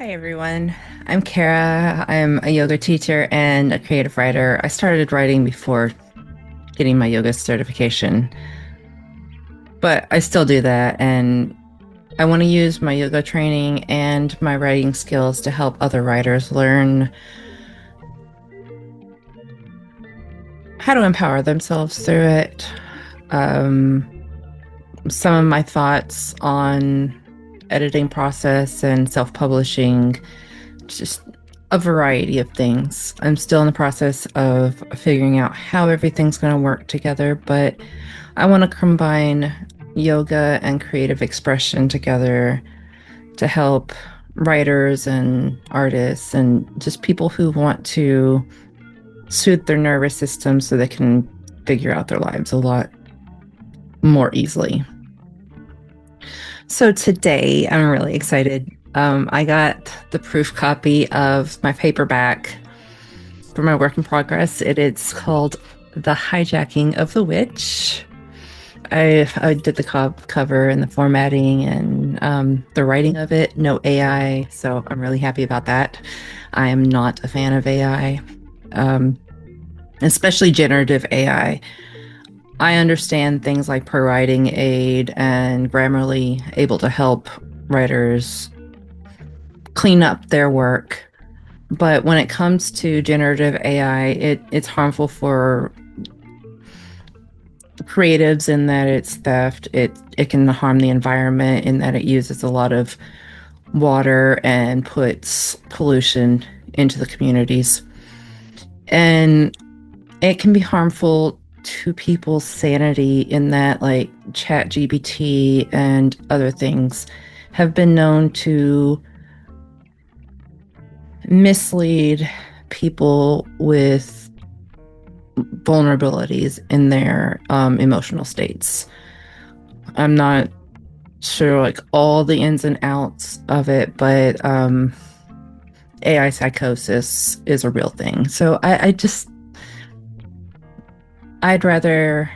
Hi everyone. I'm Kara. I'm a yoga teacher and a creative writer. I started writing before getting my yoga certification, but I still do that. And I want to use my yoga training and my writing skills to help other writers learn how to empower themselves through it. Um, some of my thoughts on editing process and self-publishing, just a variety of things. I'm still in the process of figuring out how everything's going to work together, but I want to combine yoga and creative expression together to help writers and artists and just people who want to soothe their nervous system so they can figure out their lives a lot more easily. So today I'm really excited. I got the proof copy of my paperback for my work in progress. It's called The Hijacking of the Witch. I did the cover and the formatting and the writing of it. No AI, so I'm really happy about that. I am not a fan of AI, um, especially generative AI. I understand things like pro-writing aid and Grammarly able to help writers clean up their work. But when it comes to generative AI, it's harmful for creatives in that it's theft. It can harm the environment in that it uses a lot of water and puts pollution into the communities. And it can be harmful to people's sanity in that like ChatGPT and other things have been known to mislead people with vulnerabilities in their emotional states. I'm not sure like all the ins and outs of it, but AI psychosis is a real thing. So I'd rather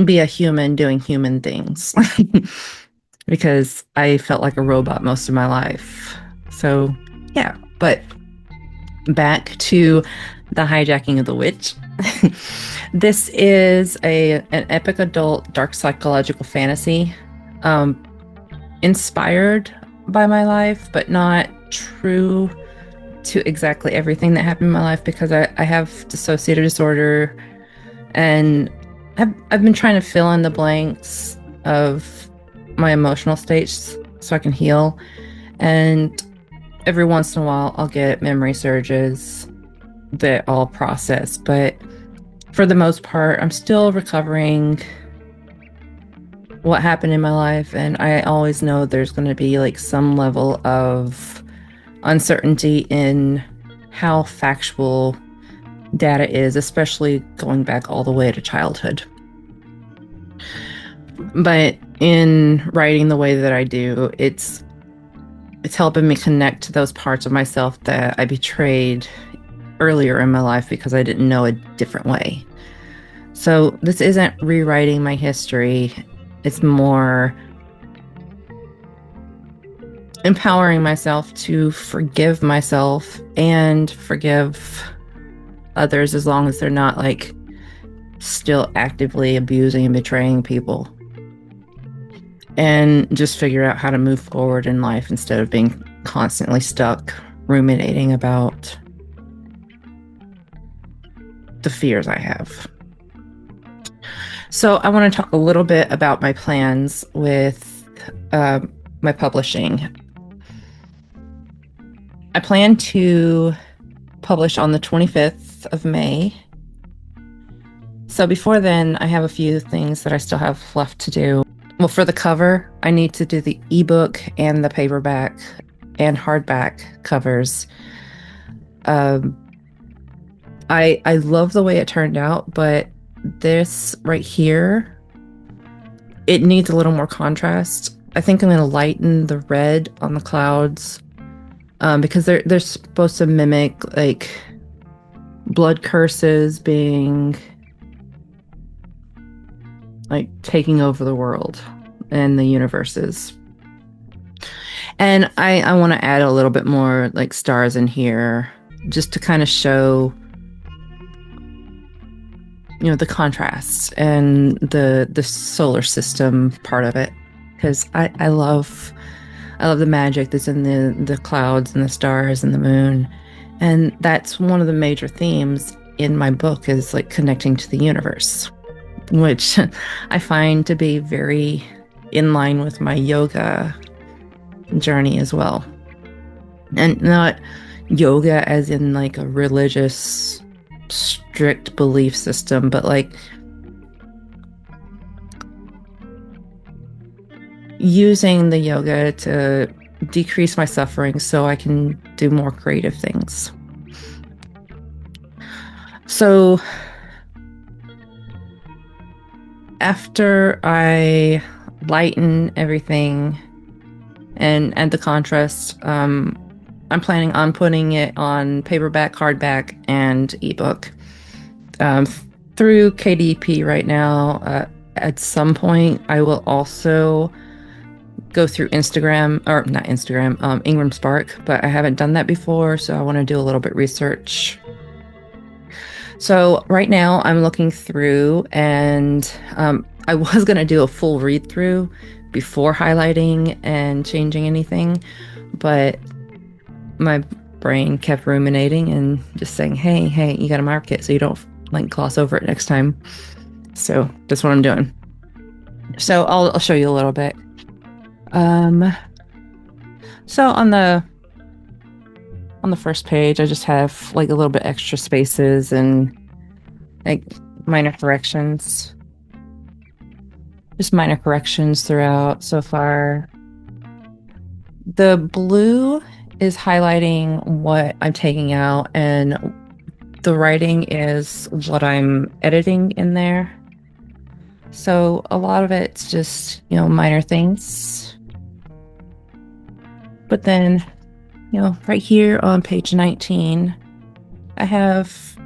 be a human doing human things because I felt like a robot most of my life. So yeah, but back to the hijacking of the witch. This is an epic adult dark psychological fantasy, um, inspired by my life, but not true to exactly everything that happened in my life because I have dissociative disorder and I've been trying to fill in the blanks of my emotional states so I can heal. And every once in a while, I'll get memory surges that I'll process. But for the most part, I'm still recovering what happened in my life. And I always know there's going to be like some level of uncertainty in how factual data is, especially going back all the way to childhood. But in writing the way that I do, it's helping me connect to those parts of myself that I betrayed earlier in my life because I didn't know a different way. So this isn't rewriting my history. It's more empowering myself to forgive myself and forgive others as long as they're not like still actively abusing and betraying people. And just figure out how to move forward in life instead of being constantly stuck ruminating about the fears I have. So I want to talk a little bit about my plans with my publishing. I plan to publish on the 25th of May. So before then, I have a few things that I still have left to do. Well, for the cover, I need to do the ebook and the paperback and hardback covers. Um, I love the way it turned out, but this right here, it needs a little more contrast. I think I'm going to lighten the red on the clouds because they're supposed to mimic like blood curses being like taking over the world and the universes. And I want to add a little bit more like stars in here just to kind of show, the contrasts and the solar system part of it. Because I love the magic that's in the clouds and the stars and the moon. And that's one of the major themes in my book is like connecting to the universe, which I find to be very in line with my yoga journey as well. And not yoga as in like a religious, strict belief system, but like using the yoga to decrease my suffering so I can do more creative things. So after I lighten everything and add the contrast, I'm planning on putting it on paperback, hardback, and ebook. Um, Through KDP right now. At some point, I will also go through Instagram, or not Instagram, Ingram Spark, but I haven't done that before, so I want to do a little bit research. So right now I'm looking through, and I was going to do a full read through before highlighting and changing anything, but my brain kept ruminating and just saying, hey, you got to mark it so you don't like gloss over it next time. So that's what I'm doing. So I'll show you a little bit. So on the first page, I just have like a little bit extra spaces and like minor corrections. Just minor corrections throughout so far. The blue is highlighting what I'm taking out, and the writing is what I'm editing in there. So a lot of it's just, minor things. But then, right here on page 19, I have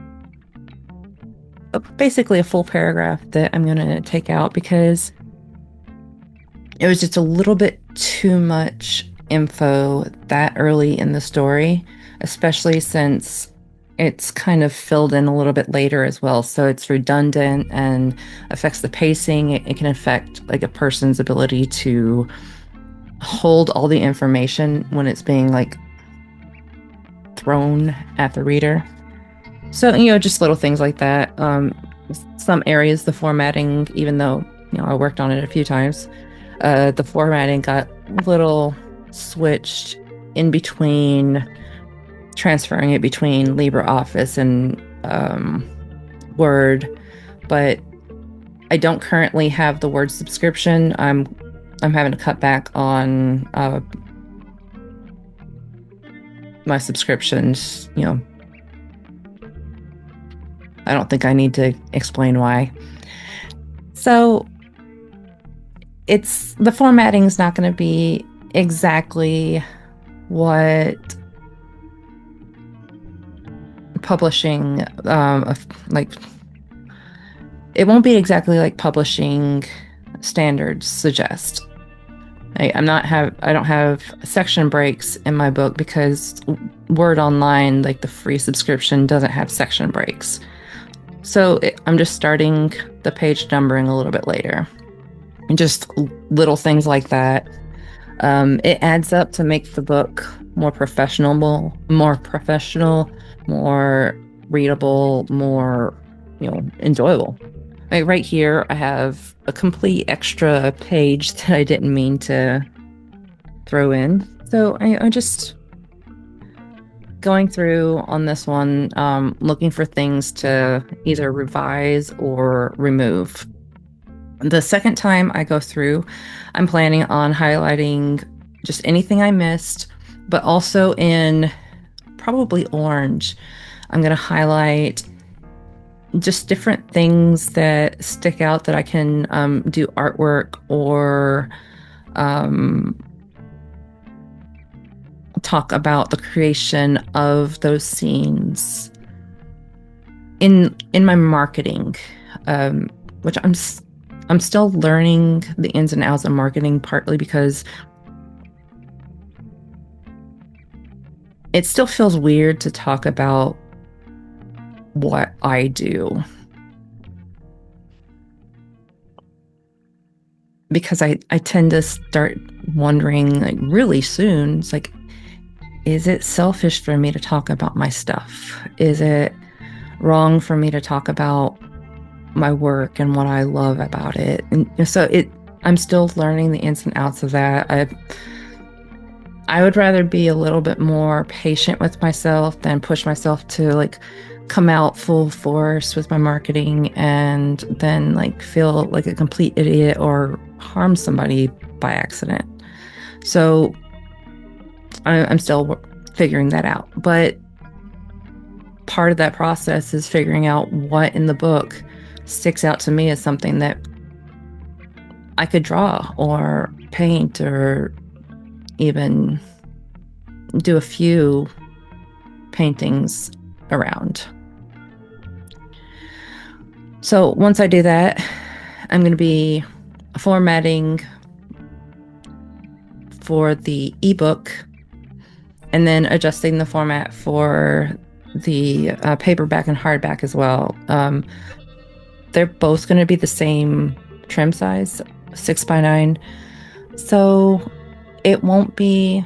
basically a full paragraph that I'm going to take out because it was just a little bit too much info that early in the story, especially since it's kind of filled in a little bit later as well. So it's redundant and affects the pacing. It can affect like a person's ability to hold all the information when it's being like thrown at the reader. So, just little things like that. Some areas, the formatting, even though, I worked on it a few times, the formatting got a little switched in between, transferring it between LibreOffice and Word, but I don't currently have the Word subscription. I'm having to cut back on my subscriptions. I don't think I need to explain why. So the formatting is not going to be exactly what publishing, like, it won't be exactly like publishing standards suggest. I don't have section breaks in my book because Word Online, like the free subscription, doesn't have section breaks. So I'm just starting the page numbering a little bit later. And just little things like that. It adds up to make the book more professional, more readable, more, enjoyable. Like right here, I have a complete extra page that I didn't mean to throw in. So I just going through on this one, looking for things to either revise or remove. The second time I go through, I'm planning on highlighting just anything I missed, but also in probably orange, I'm going to highlight just different things that stick out that I can do artwork or talk about the creation of those scenes in my marketing, which I'm still learning the ins and outs of marketing, partly because it still feels weird to talk about what I do because I tend to start wondering like really soon. It's like, is it selfish for me to talk about my stuff? Is it wrong for me to talk about my work and what I love about it? And so I'm still learning the ins and outs of that. I would rather be a little bit more patient with myself than push myself to like come out full force with my marketing and then like feel like a complete idiot or harm somebody by accident. So I'm still figuring that out. But part of that process is figuring out what in the book sticks out to me as something that I could draw or paint or even do a few paintings around. So once I do that, I'm going to be formatting for the ebook and then adjusting the format for the paperback and hardback as well. They're both going to be the same trim size, 6x9. So it won't be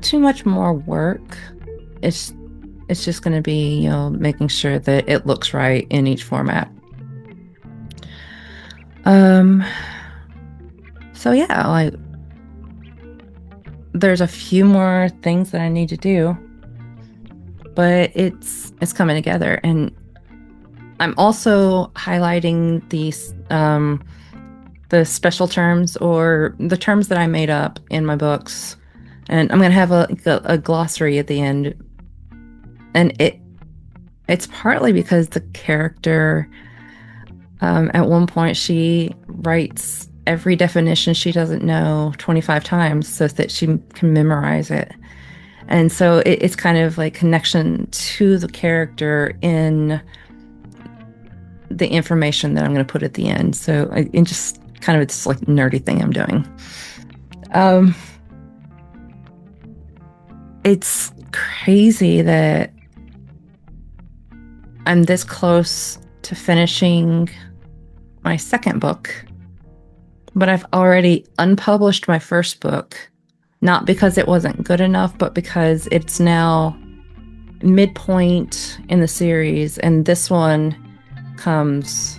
too much more work. It's just going to be, making sure that it looks right in each format. So yeah, like there's a few more things that I need to do, but it's coming together. And I'm also highlighting the special terms or the terms that I made up in my books. And I'm going to have a glossary at the end. And it's partly because the character, at one point, she writes every definition she doesn't know 25 times so that she can memorize it. And so it's kind of like connection to the character in the information that I'm going to put at the end. So it just kind of this like nerdy thing I'm doing. It's crazy that I'm this close to finishing my second book, but I've already unpublished my first book, not because it wasn't good enough, but because it's now midpoint in the series, and this one comes,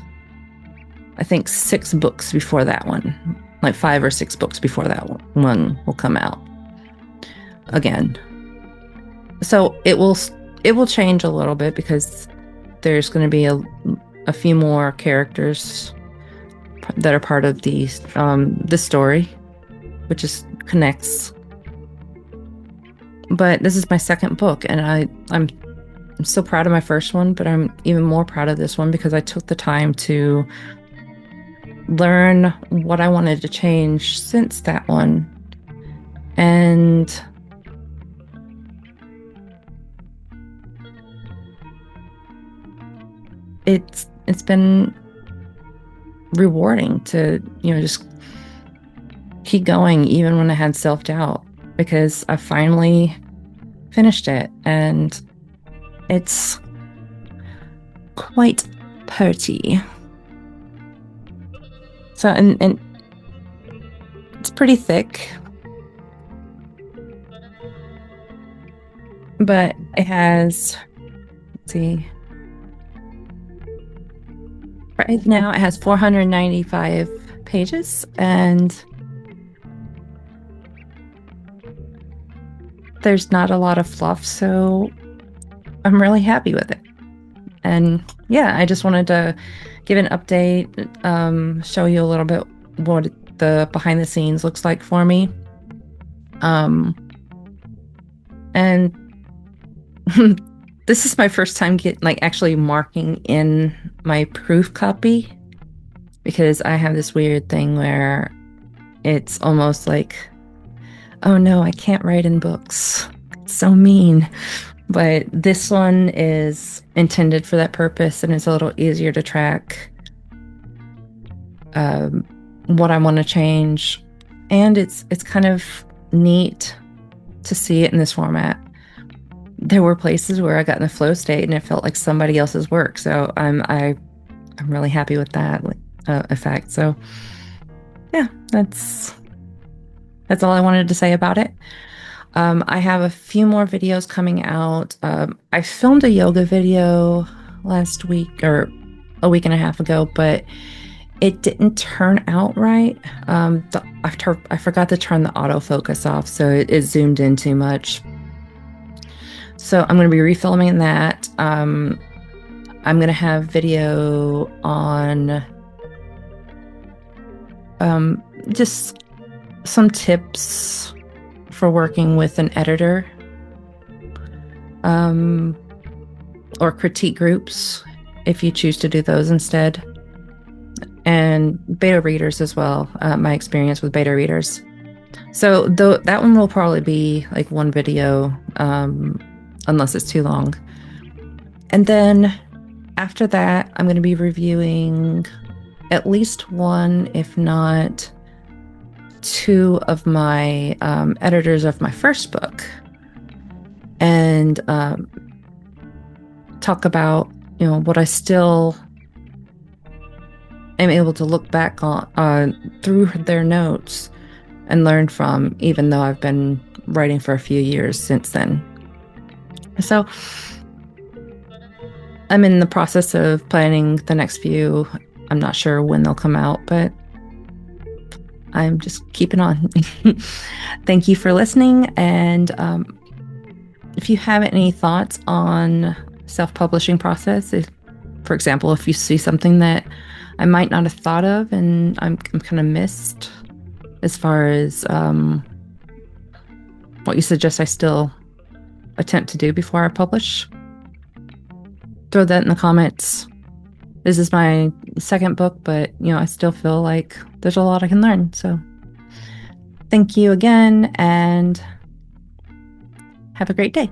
I think, 6 books before that one, like 5 or 6 books before that one will come out again. So it will change a little bit because there's going to be a few more characters that are part of the story, which is connects. But this is my second book, and I'm so proud of my first one, but I'm even more proud of this one because I took the time to learn what I wanted to change since that one. And it's been rewarding to, just keep going even when I had self-doubt, because I finally finished it and it's quite pretty. So, and it's pretty thick, but it has, let's see, right now it has 495 pages, and there's not a lot of fluff, so I'm really happy with it. And yeah, I just wanted to give an update, show you a little bit what the behind the scenes looks like for me. And this is my first time actually marking in my proof copy, because I have this weird thing where it's almost like, oh no, I can't write in books. It's so mean. But this one is intended for that purpose, and it's a little easier to track what I want to change. And it's kind of neat to see it in this format. There were places where I got in a flow state and it felt like somebody else's work. So I'm really happy with that effect. So yeah, that's all I wanted to say about it. I have a few more videos coming out. I filmed a yoga video last week or a week and a half ago, but it didn't turn out right. I forgot to turn the autofocus off, so it zoomed in too much. So I'm going to be refilming that. I'm going to have video on just some tips for working with an editor, or critique groups if you choose to do those instead, and beta readers as well, my experience with beta readers. So that one will probably be like one video, unless it's too long. And then after that, I'm going to be reviewing at least one, if not two, of my editors of my first book, and talk about, what I still am able to look back on through their notes and learn from, even though I've been writing for a few years since then. So I'm in the process of planning the next few. I'm not sure when they'll come out, but I'm just keeping on. Thank you for listening. And if you have any thoughts on self-publishing process, for example, if you see something that I might not have thought of and I'm kind of missed as far as what you suggest I still attempt to do before I publish, throw that in the comments. This is my second book, but I still feel like there's a lot I can learn. So thank you again, and have a great day.